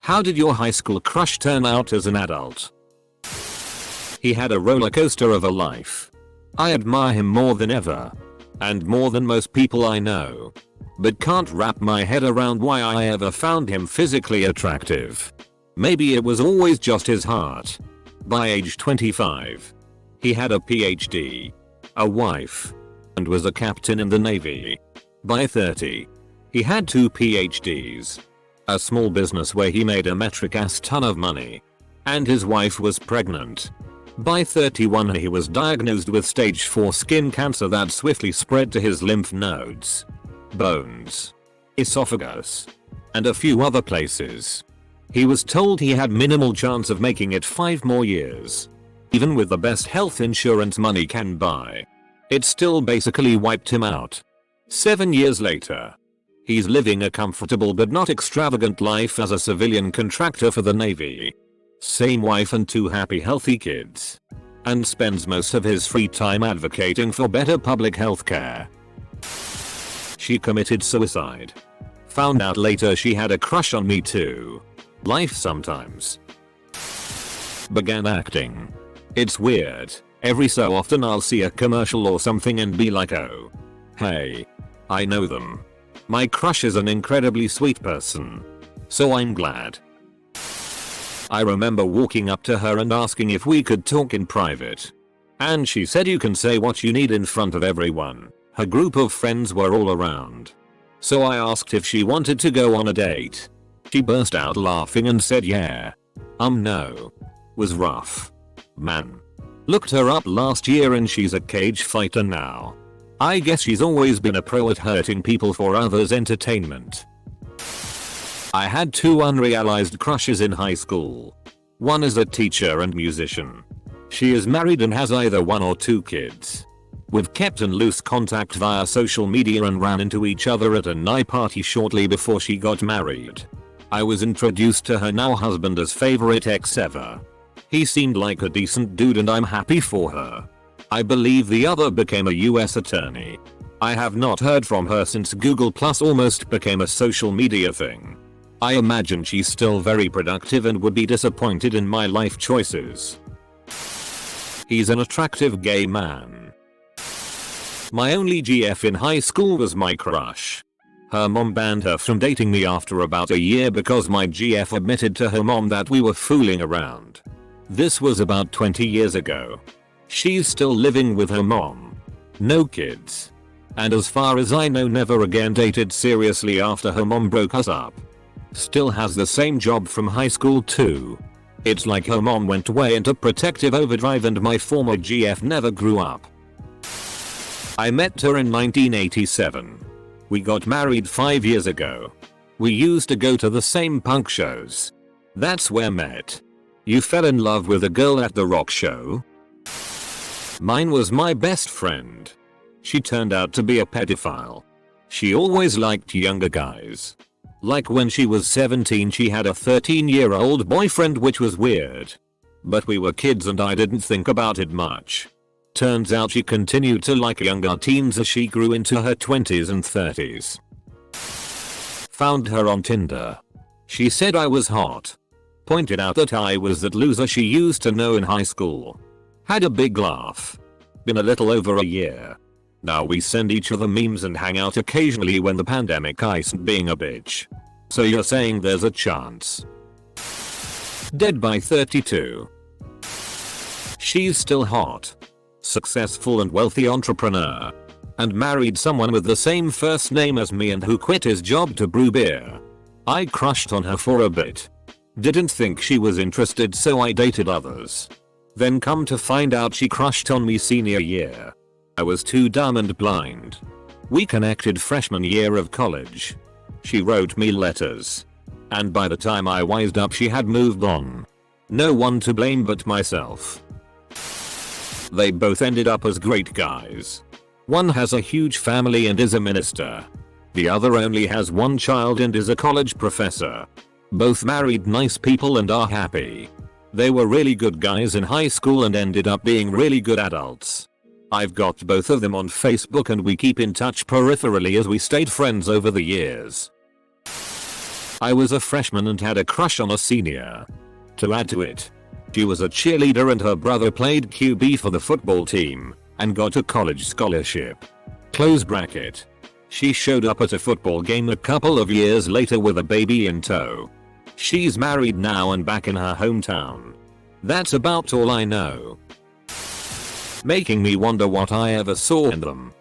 How did your high school crush turn out as an adult? He had a roller coaster of a life. I admire him more than ever. And more than most people I know. But can't wrap my head around why I ever found him physically attractive. Maybe it was always just his heart. By age 25, he had a PhD, a wife, and was a captain in the Navy. By 30, he had 2 PhDs, a small business where he made a metric ass ton of money, and his wife was pregnant. By 31 he was diagnosed with stage 4 skin cancer that swiftly spread to his lymph nodes, bones, esophagus, and a few other places. He was told he had minimal chance of making it 5 more years. Even with the best health insurance money can buy, it still basically wiped him out. 7 years later, he's living a comfortable but not extravagant life as a civilian contractor for the Navy. Same wife and 2 happy healthy kids. And spends most of his free time advocating for better public health care. She committed suicide. Found out later she had a crush on me too. Life sometimes. Began acting. It's weird. Every so often I'll see a commercial or something and be like, oh, hey, I know them. My crush is an incredibly sweet person. So I'm glad. I remember walking up to her and asking if we could talk in private. And she said you can say what you need in front of everyone. Her group of friends were all around. So I asked if she wanted to go on a date. She burst out laughing and said yeah. No. Was rough. Man. Looked her up last year and she's a cage fighter now. I guess she's always been a pro at hurting people for others' entertainment. I had 2 unrealized crushes in high school. One is a teacher and musician. She is married and has either 1 or 2 kids. We've kept in loose contact via social media and ran into each other at a night party shortly before she got married. I was introduced to her now husband as favorite ex ever. He seemed like a decent dude and I'm happy for her. I believe the other became a US attorney. I have not heard from her since Google Plus almost became a social media thing. I imagine she's still very productive and would be disappointed in my life choices. He's an attractive gay man. My only GF in high school was my crush. Her mom banned her from dating me after about a year because my GF admitted to her mom that we were fooling around. This was about 20 years ago. She's still living with her mom. No kids. And as far as I know never again dated seriously after her mom broke us up. Still has the same job from high school too. It's like her mom went way into protective overdrive and my former GF never grew up. I met her in 1987. We got married 5 years ago. We used to go to the same punk shows. That's where met. You fell in love with a girl at the rock show? Mine was my best friend. She turned out to be a pedophile. She always liked younger guys. Like when she was 17 she had a 13-year-old boyfriend, which was weird. But we were kids and I didn't think about it much. Turns out she continued to like younger teens as she grew into her 20s and 30s. Found her on Tinder. She said I was hot. Pointed out that I was that loser she used to know in high school. Had a big laugh. Been a little over a year. Now we send each other memes and hang out occasionally when the pandemic isn't being a bitch. So you're saying there's a chance. Dead by 32. She's still hot. Successful and wealthy entrepreneur. And married someone with the same first name as me and who quit his job to brew beer. I crushed on her for a bit. Didn't think she was interested so I dated others. Then come to find out she crushed on me senior year. I was too dumb and blind. We connected freshman year of college. She wrote me letters. And by the time I wised up she had moved on. No one to blame but myself. They both ended up as great guys. One has a huge family and is a minister. The other only has 1 child and is a college professor. Both married nice people and are happy. They were really good guys in high school and ended up being really good adults. I've got both of them on Facebook and we keep in touch peripherally as we stayed friends over the years. I was a freshman and had a crush on a senior. To add to it, she was a cheerleader and her brother played QB for the football team and got a college scholarship. Close bracket. She showed up at a football game a couple of years later with a baby in tow. She's married now and back in her hometown. That's about all I know. Making me wonder what I ever saw in them.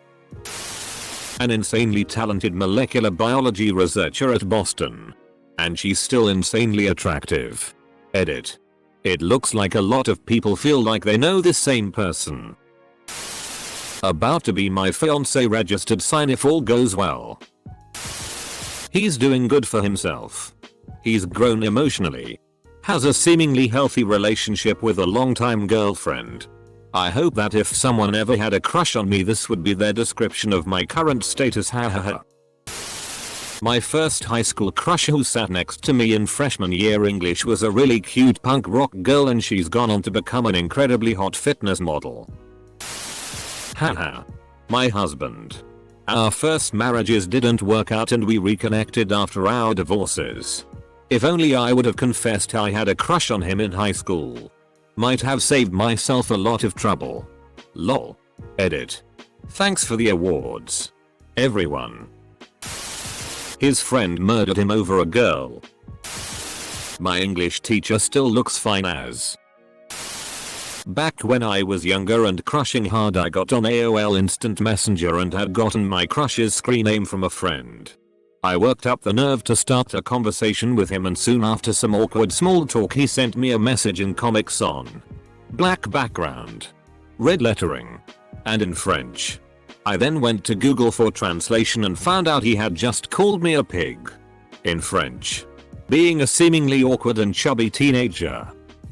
An insanely talented molecular biology researcher at Boston. And she's still insanely attractive. Edit. It looks like a lot of people feel like they know this same person. About to be my fiancé registered sign if all goes well. He's doing good for himself. He's grown emotionally. Has a seemingly healthy relationship with a longtime girlfriend. I hope that if someone ever had a crush on me, this would be their description of my current status. Hahaha. My first high school crush who sat next to me in freshman year English was a really cute punk rock girl, and she's gone on to become an incredibly hot fitness model. Haha. My husband. Our first marriages didn't work out and we reconnected after our divorces. If only I would have confessed I had a crush on him in high school. Might have saved myself a lot of trouble. Lol. Edit. Thanks for the awards, everyone. His friend murdered him over a girl. My English teacher still looks fine as. Back when I was younger and crushing hard, I got on AOL Instant Messenger and had gotten my crush's screen name from a friend. I worked up the nerve to start a conversation with him, and soon after some awkward small talk he sent me a message in Comic Sans. Black background, red lettering, and in French. I then went to Google for translation and found out he had just called me a pig. In French. Being a seemingly awkward and chubby teenager,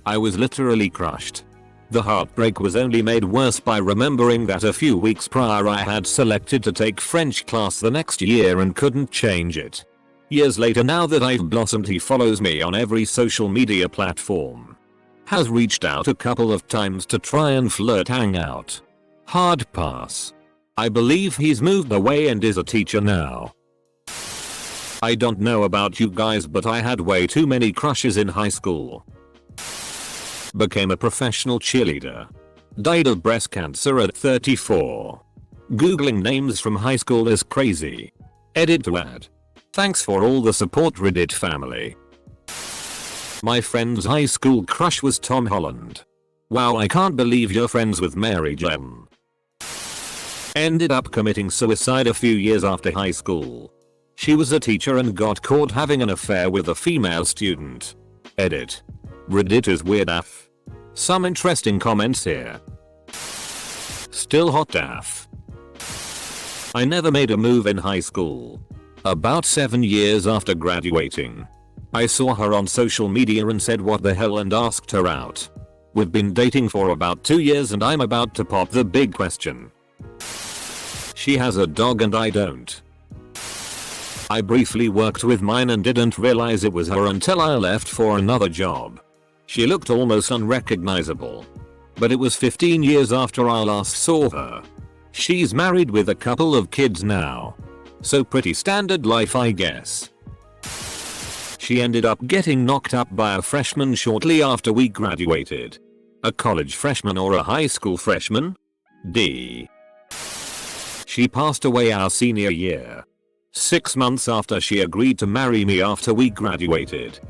I was literally crushed. The heartbreak was only made worse by remembering that a few weeks prior I had selected to take French class the next year and couldn't change it. Years later, now that I've blossomed, he follows me on every social media platform. Has reached out a couple of times to try and flirt, hang out. Hard pass. I believe he's moved away and is a teacher now. I don't know about you guys, but I had way too many crushes in high school. Became a professional cheerleader. Died of breast cancer at 34. Googling names from high school is crazy. Edit to add. Thanks for all the support, Reddit family. My friend's high school crush was Tom Holland. Wow, I can't believe you're friends with Mary Jane. Ended up committing suicide a few years after high school. She was a teacher and got caught having an affair with a female student. Edit. Reddit is weird af. Some interesting comments here. Still hot af. I never made a move in high school. About 7 years after graduating, I saw her on social media and said what the hell and asked her out. We've been dating for about 2 years and I'm about to pop the big question. She has a dog and I don't. I briefly worked with mine and didn't realize it was her until I left for another job. She looked almost unrecognizable. But it was 15 years after I last saw her. She's married with a couple of kids now. So pretty standard life, I guess. She ended up getting knocked up by a freshman shortly after we graduated. A college freshman or a high school freshman? D. She passed away our senior year. 6 months after she agreed to marry me after we graduated.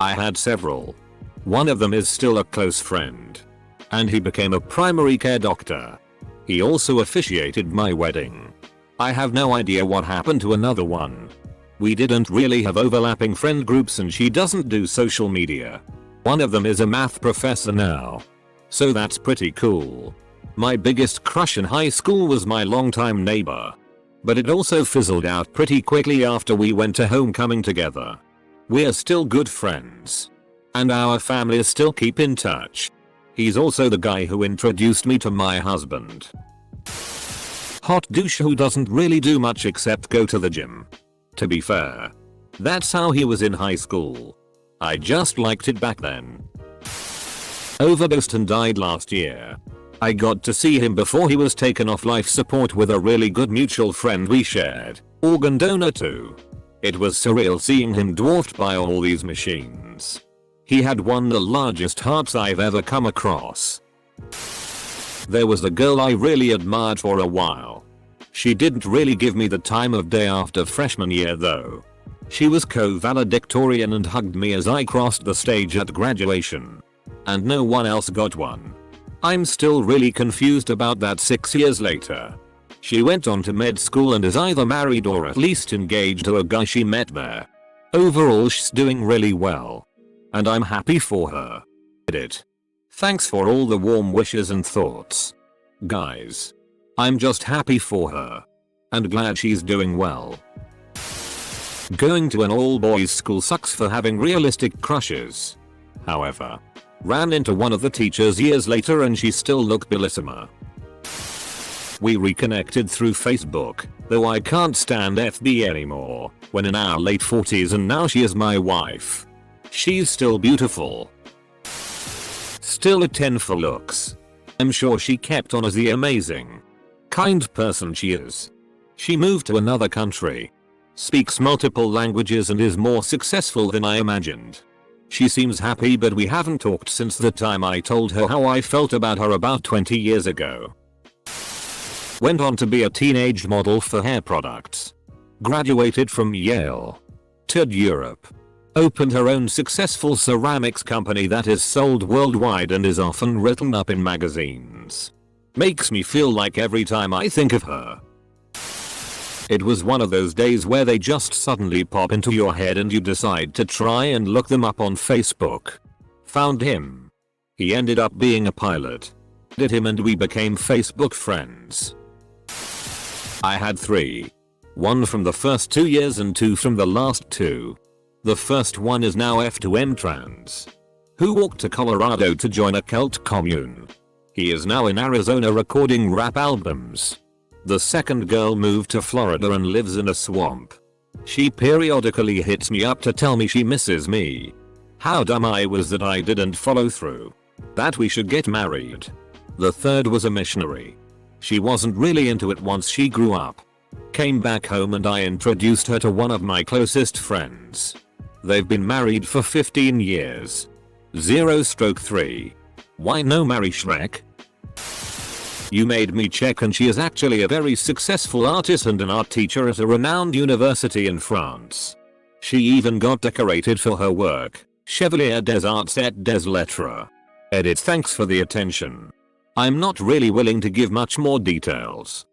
I had several. One of them is still a close friend. And he became a primary care doctor. He also officiated my wedding. I have no idea what happened to another one. We didn't really have overlapping friend groups and she doesn't do social media. One of them is a math professor now. So that's pretty cool. My biggest crush in high school was my longtime neighbor. But it also fizzled out pretty quickly after we went to homecoming together. We're still good friends. And our families still keep in touch. He's also the guy who introduced me to my husband. Hot douche who doesn't really do much except go to the gym. To be fair, that's how he was in high school. I just liked it back then. Overdosed and died last year. I got to see him before he was taken off life support with a really good mutual friend we shared. Organ donor too. It was surreal seeing him dwarfed by all these machines. He had one of the largest hearts I've ever come across. There was a girl I really admired for a while. She didn't really give me the time of day after freshman year though. She was co-valedictorian and hugged me as I crossed the stage at graduation. And no one else got one. I'm still really confused about that 6 years later. She went on to med school and is either married or at least engaged to a guy she met there. Overall she's doing really well. And I'm happy for her. Thanks for all the warm wishes and thoughts. Guys. I'm just happy for her. And glad she's doing well. Going to an all-boys school sucks for having realistic crushes. However, ran into one of the teachers years later and she still looked bellissima. We reconnected through Facebook, though I can't stand FB anymore, when in our late 40s and now she is my wife. She's still beautiful. Still a 10 for looks. I'm sure she kept on as the amazing, kind person she is. She moved to another country, speaks multiple languages and is more successful than I imagined. She seems happy but we haven't talked since the time I told her how I felt about her about 20 years ago. Went on to be a teenage model for hair products. Graduated from Yale. Toured Europe. Opened her own successful ceramics company that is sold worldwide and is often written up in magazines. Makes me feel like every time I think of her. It was one of those days where they just suddenly pop into your head and you decide to try and look them up on Facebook. Found him. He ended up being a pilot. Did him and we became Facebook friends. I had 3. 1 from the first 2 years and 2 from the last 2. The first one is now F2M trans. Who walked to Colorado to join a cult commune. He is now in Arizona recording rap albums. The second girl moved to Florida and lives in a swamp. She periodically hits me up to tell me she misses me. How dumb I was that I didn't follow through. That we should get married. The third was a missionary. She wasn't really into it once she grew up. Came back home and I introduced her to one of my closest friends. They've been married for 15 years. 0/3. Why no marry Shrek? You made me check and she is actually a very successful artist and an art teacher at a renowned university in France. She even got decorated for her work. Chevalier des Arts et des Lettres. Thanks for the attention. I'm not really willing to give much more details.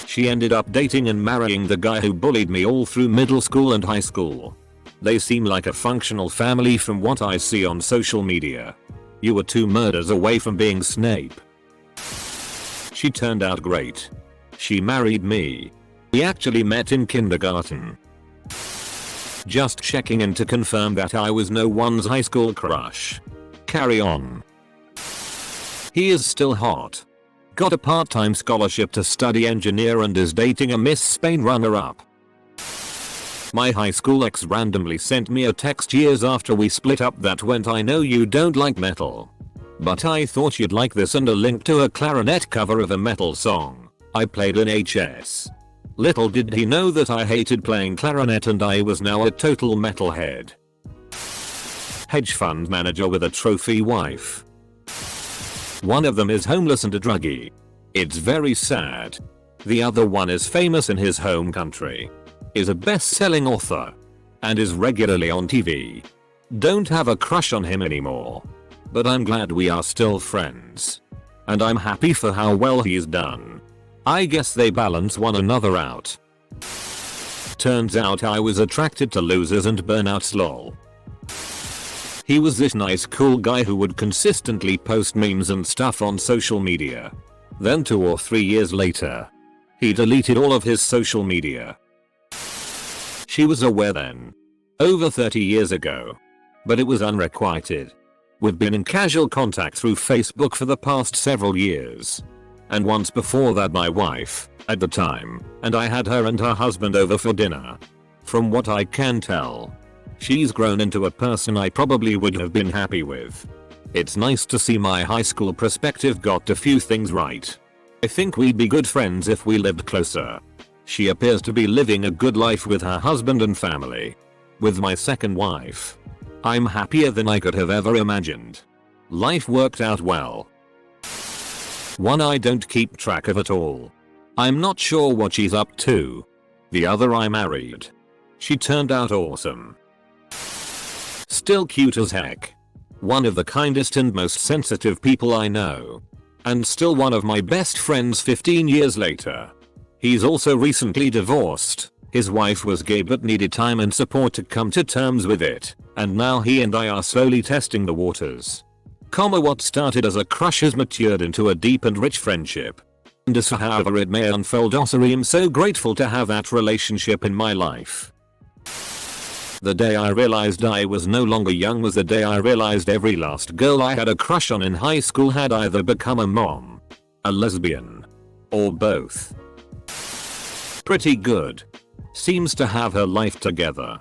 She ended up dating and marrying the guy who bullied me all through middle school and high school. They seem like a functional family from what I see on social media. You were 2 murders away from being Snape. She turned out great. She married me. We actually met in kindergarten. Just checking in to confirm that I was no one's high school crush. Carry on. He is still hot. Got a part-time scholarship to study engineer and is dating a Miss Spain runner-up. My high school ex randomly sent me a text years after we split up that went, "I know you don't like metal, but I thought you'd like this," and a link to a clarinet cover of a metal song I played in HS. Little did he know that I hated playing clarinet and I was now a total metalhead. Hedge fund manager with a trophy wife. One of them is homeless and a druggie. It's very sad. The other one is famous in his home country. Is a best-selling author. And is regularly on TV. Don't have a crush on him anymore. But I'm glad we are still friends. And I'm happy for how well he's done. I guess they balance one another out. Turns out I was attracted to losers and burnouts, lol. He was this nice cool guy who would consistently post memes and stuff on social media. Then 2 or 3 years later, he deleted all of his social media. She was aware then. Over 30 years ago. But it was unrequited. We've been in casual contact through Facebook for the past several years. And once before that my wife, at the time, and I had her and her husband over for dinner. From what I can tell, she's grown into a person I probably would have been happy with. It's nice to see my high school perspective got a few things right. I think we'd be good friends if we lived closer. She appears to be living a good life with her husband and family. With my second wife, I'm happier than I could have ever imagined. Life worked out well. One I don't keep track of at all. I'm not sure what she's up to. The other I married. She turned out awesome. Still cute as heck. One of the kindest and most sensitive people I know. And still one of my best friends 15 years later. He's also recently divorced. His wife was gay but needed time and support to come to terms with it, and now he and I are slowly testing the waters. What started as a crush has matured into a deep and rich friendship. And as however it may unfold, I am so grateful to have that relationship in my life. The day I realized I was no longer young was the day I realized every last girl I had a crush on in high school had either become a mom, a lesbian, or both. Pretty good. Seems to have her life together.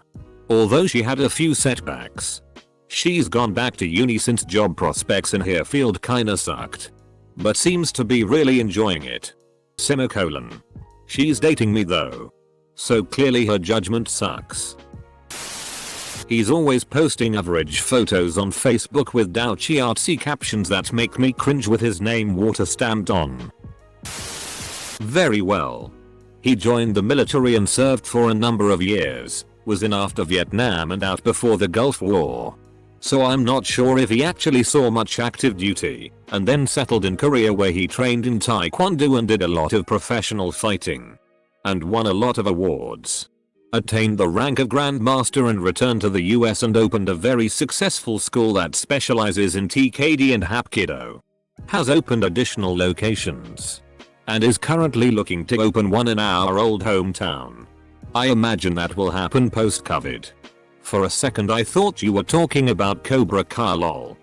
Although she had a few setbacks. She's gone back to uni since job prospects in her field kinda sucked. But seems to be really enjoying it. Semicolon. She's dating me though. So clearly her judgment sucks. He's always posting average photos on Facebook with douchey artsy captions that make me cringe with his name water stamped on. Very well. He joined the military and served for a number of years, was in after Vietnam and out before the Gulf War. So I'm not sure if he actually saw much active duty, and then settled in Korea where he trained in Taekwondo and did a lot of professional fighting. And won a lot of awards. Attained the rank of Grandmaster and returned to the US and opened a very successful school that specializes in TKD and Hapkido. Has opened additional locations. And is currently looking to open one in our old hometown. I imagine that will happen post-COVID. For a second I thought you were talking about Cobra Kai lol.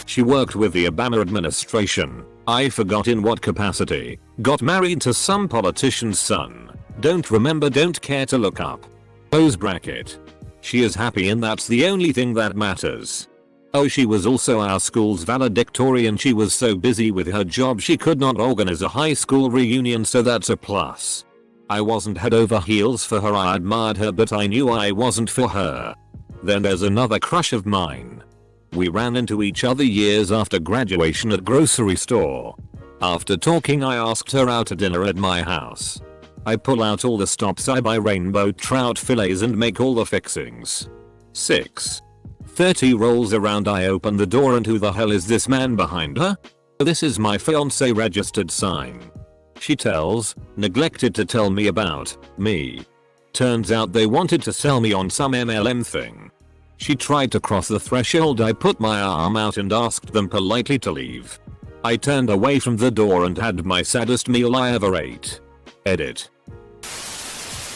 She worked with the Obama administration, I forgot in what capacity, got married to some politician's son, don't remember, don't care to look up. Close bracket. She is happy and that's the only thing that matters. Oh, she was also our school's valedictorian. She was so busy with her job she could not organize a high school reunion, so that's a plus. I wasn't head over heels for her, I admired her but I knew I wasn't for her. Then there's another crush of mine. We ran into each other years after graduation at grocery store. After talking I asked her out to dinner at my house. I pull out all the stops, I buy rainbow trout fillets and make all the fixings. 6:30 rolls around, I open the door and who the hell is this man behind her? This is my fiance registered sign. She tells, neglected to tell me about me. Turns out they wanted to sell me on some MLM thing. She tried to cross the threshold, I put my arm out and asked them politely to leave. I turned away from the door and had my saddest meal I ever ate. Edit.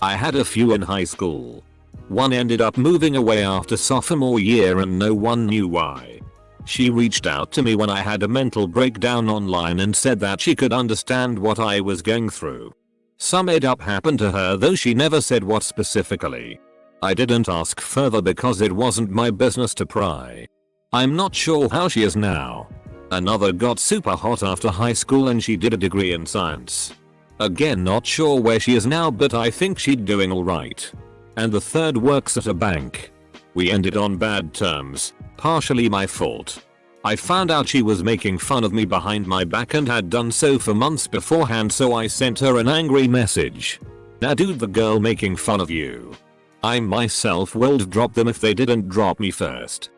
I had a few in high school. One ended up moving away after sophomore year and no one knew why. She reached out to me when I had a mental breakdown online and said that she could understand what I was going through. Some ed up happened to her though she never said what specifically. I didn't ask further because it wasn't my business to pry. I'm not sure how she is now. Another got super hot after high school and she did a degree in science. Again not sure where she is now but I think she's doing alright. And the third works at a bank. We ended on bad terms, partially my fault. I found out she was making fun of me behind my back and had done so for months beforehand, so I sent her an angry message. Now dude, the girl making fun of you. I myself would drop them if they didn't drop me first.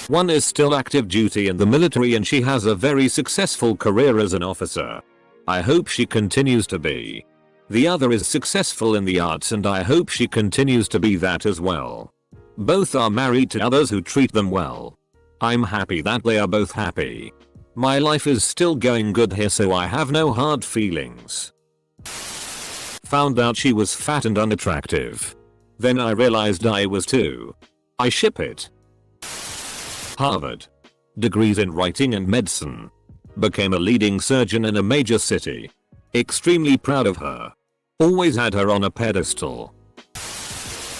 One is still active duty in the military and she has a very successful career as an officer. I hope she continues to be. The other is successful in the arts and I hope she continues to be that as well. Both are married to others who treat them well. I'm happy that they are both happy. My life is still going good here, so I have no hard feelings. Found out she was fat and unattractive. Then I realized I was too. I ship it. Harvard. Degrees in writing and medicine. Became a leading surgeon in a major city. Extremely proud of her. Always had her on a pedestal.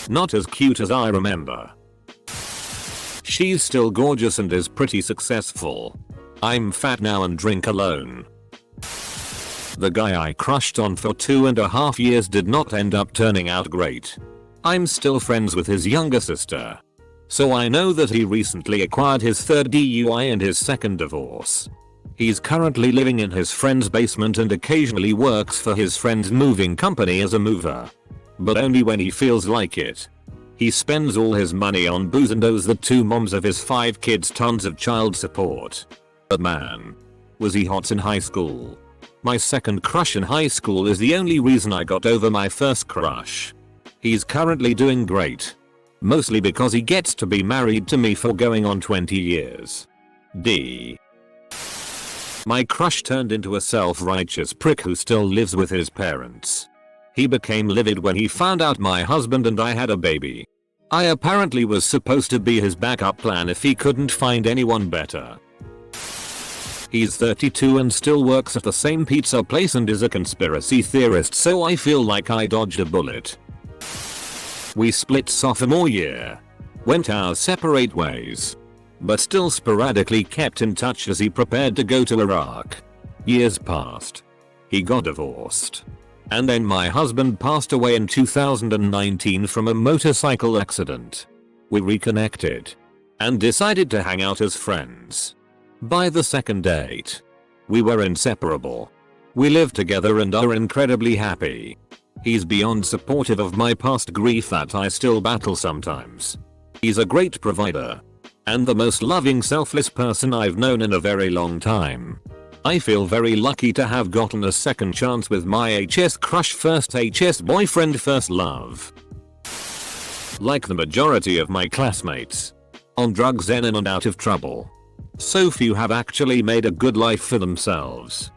Not as cute as I remember. She's still gorgeous and is pretty successful. I'm fat now and drink alone. The guy I crushed on for 2.5 years did not end up turning out great. I'm still friends with his younger sister. So I know that he recently acquired his third DUI and his second divorce. He's currently living in his friend's basement and occasionally works for his friend's moving company as a mover. But only when he feels like it. He spends all his money on booze and owes the two moms of his 5 kids tons of child support. But man, was he hot in high school. My second crush in high school is the only reason I got over my first crush. He's currently doing great. Mostly because he gets to be married to me for going on 20 years. D. My crush turned into a self-righteous prick who still lives with his parents. He became livid when he found out my husband and I had a baby. I apparently was supposed to be his backup plan if he couldn't find anyone better. He's 32 and still works at the same pizza place and is a conspiracy theorist, so I feel like I dodged a bullet. We split sophomore year. Went our separate ways. But still sporadically kept in touch as he prepared to go to Iraq. Years passed. He got divorced. And then my husband passed away in 2019 from a motorcycle accident. We reconnected. And decided to hang out as friends. By the second date, we were inseparable. We live together and are incredibly happy. He's beyond supportive of my past grief that I still battle sometimes. He's a great provider. And the most loving, selfless person I've known in a very long time. I feel very lucky to have gotten a second chance with my HS crush, first HS boyfriend, first love. Like the majority of my classmates. On drugs, in and out of trouble. So few have actually made a good life for themselves.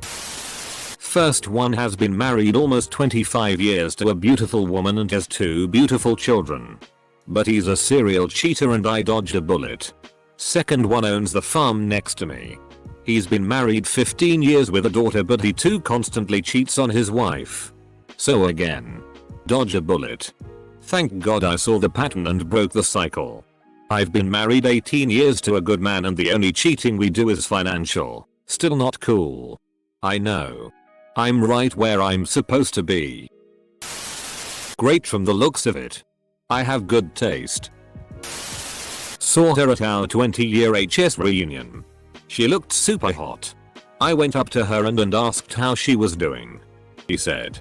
First one has been married almost 25 years to a beautiful woman and has 2 beautiful children. But he's a serial cheater and I dodged a bullet. Second one owns the farm next to me. He's been married 15 years with a daughter, but he too constantly cheats on his wife. So again, dodge a bullet. Thank God I saw the pattern and broke the cycle. I've been married 18 years to a good man and the only cheating we do is financial. Still not cool. I know. I'm right where I'm supposed to be. Great from the looks of it. I have good taste. Saw her at our 20-year HS reunion. She looked super hot. I went up to her and asked how she was doing. She said,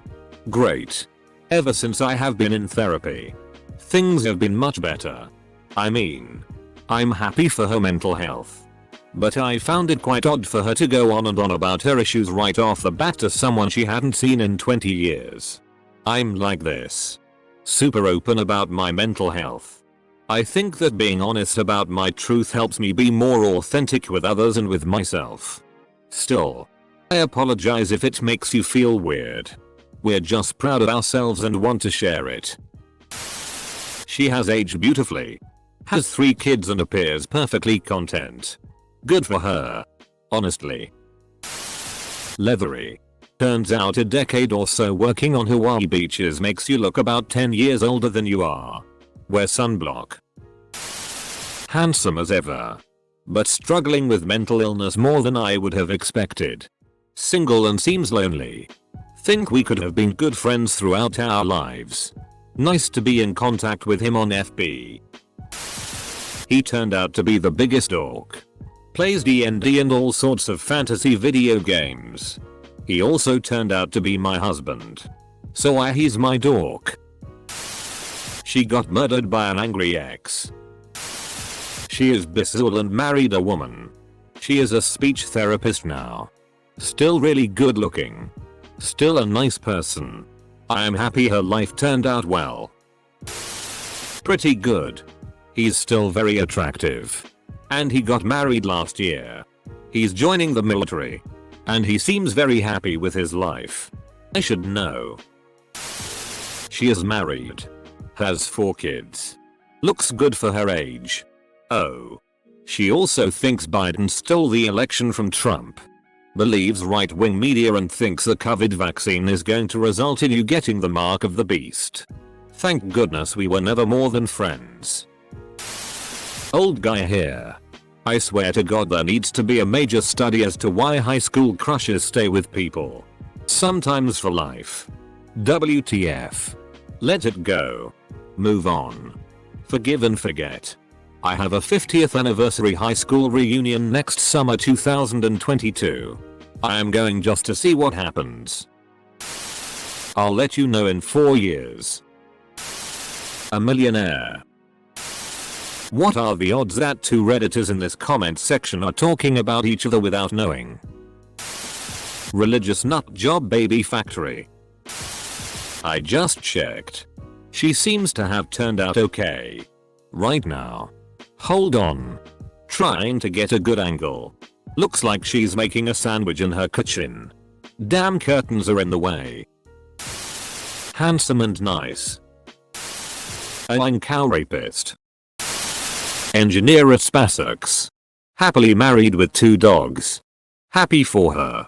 "Great. Ever since I have been in therapy, things have been much better. I mean, I'm happy for her mental health. But I found it quite odd for her to go on and on about her issues right off the bat to someone she hadn't seen in 20 years. I'm like this. Super open about my mental health. I think that being honest about my truth helps me be more authentic with others and with myself. Still, I apologize if it makes you feel weird. We're just proud of ourselves and want to share it." She has aged beautifully. Has 3 kids and appears perfectly content. Good for her. Honestly. Leathery. Turns out a decade or so working on Hawaii beaches makes you look about 10 years older than you are. Wear sunblock. Handsome as ever. But struggling with mental illness more than I would have expected. Single and seems lonely. Think we could have been good friends throughout our lives. Nice to be in contact with him on FB. He turned out to be the biggest dork. Plays D&D and all sorts of fantasy video games. He also turned out to be my husband. So he's my dork. She got murdered by an angry ex. She is bisexual and married a woman. She is a speech therapist now. Still really good looking. Still a nice person. I am happy her life turned out well. Pretty good. He's still very attractive. And he got married last year. He's joining the military. And he seems very happy with his life. I should know. She is married. Has 4 kids. Looks good for her age. Oh. She also thinks Biden stole the election from Trump. Believes right-wing media and thinks the COVID vaccine is going to result in you getting the mark of the beast. Thank goodness we were never more than friends. Old guy here. I swear to God there needs to be a major study as to why high school crushes stay with people. Sometimes for life. WTF. Let it go. Move on. Forgive and forget. I have a 50th anniversary high school reunion next summer 2022. I am going just to see what happens. I'll let you know in 4 years. A millionaire. What are the odds that two redditors in this comment section are talking about each other without knowing? Religious nut job baby factory. I just checked. She seems to have turned out okay. Right now. Hold on. Trying to get a good angle. Looks like she's making a sandwich in her kitchen. Damn curtains are in the way. Handsome and nice. A cow rapist. Engineer at SpaceX. Happily married with 2 dogs. Happy for her.